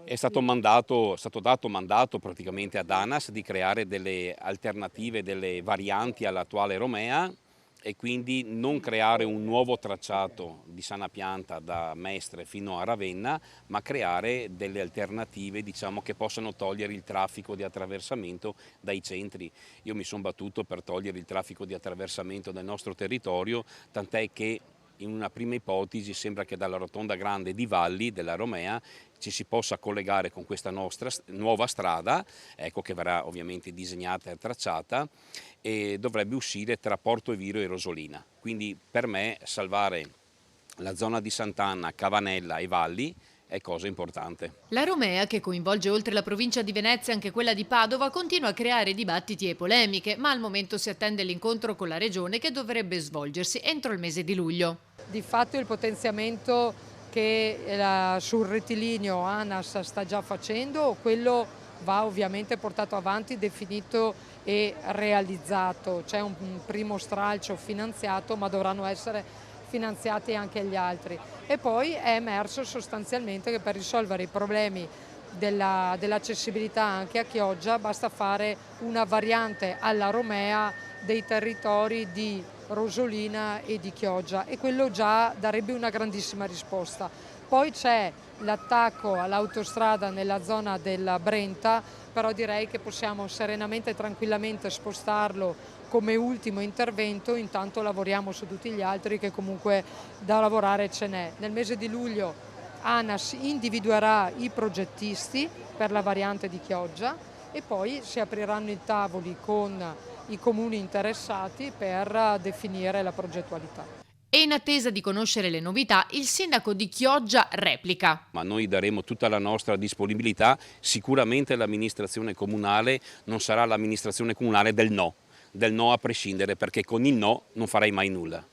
È stato dato mandato praticamente ad ANAS di creare delle alternative, delle varianti all'attuale Romea e quindi non creare un nuovo tracciato di sana pianta da Mestre fino a Ravenna, ma creare delle alternative, diciamo, che possano togliere il traffico di attraversamento dai centri. Io mi sono battuto per togliere il traffico di attraversamento del nostro territorio, tant'è che in una prima ipotesi sembra che dalla rotonda grande di Valli della Romea ci si possa collegare con questa nostra nuova strada, ecco, che verrà ovviamente disegnata e tracciata, e dovrebbe uscire tra Porto Eviro e Rosolina. Quindi per me salvare la zona di Sant'Anna, Cavanella e Valli è cosa importante. La Romea, che coinvolge oltre la provincia di Venezia anche quella di Padova, continua a creare dibattiti e polemiche, ma al momento si attende l'incontro con la regione che dovrebbe svolgersi entro il mese di luglio. Di fatto il potenziamento che sul rettilineo ANAS sta già facendo, quello va ovviamente portato avanti, definito e realizzato. C'è un primo stralcio finanziato, ma dovranno essere finanziati anche gli altri. E poi è emerso sostanzialmente che per risolvere i problemi dell'accessibilità anche a Chioggia basta fare una variante alla Romea dei territori di Rosolina e di Chioggia, e quello già darebbe una grandissima risposta. Poi c'è l'attacco all'autostrada nella zona del Brenta, però direi che possiamo serenamente e tranquillamente spostarlo come ultimo intervento, intanto lavoriamo su tutti gli altri che comunque da lavorare ce n'è. Nel mese di luglio ANAS individuerà i progettisti per la variante di Chioggia e poi si apriranno i tavoli con i comuni interessati per definire la progettualità. E in attesa di conoscere le novità, il sindaco di Chioggia replica. Ma noi daremo tutta la nostra disponibilità, sicuramente l'amministrazione comunale non sarà l'amministrazione comunale del no a prescindere, perché con il no non farei mai nulla.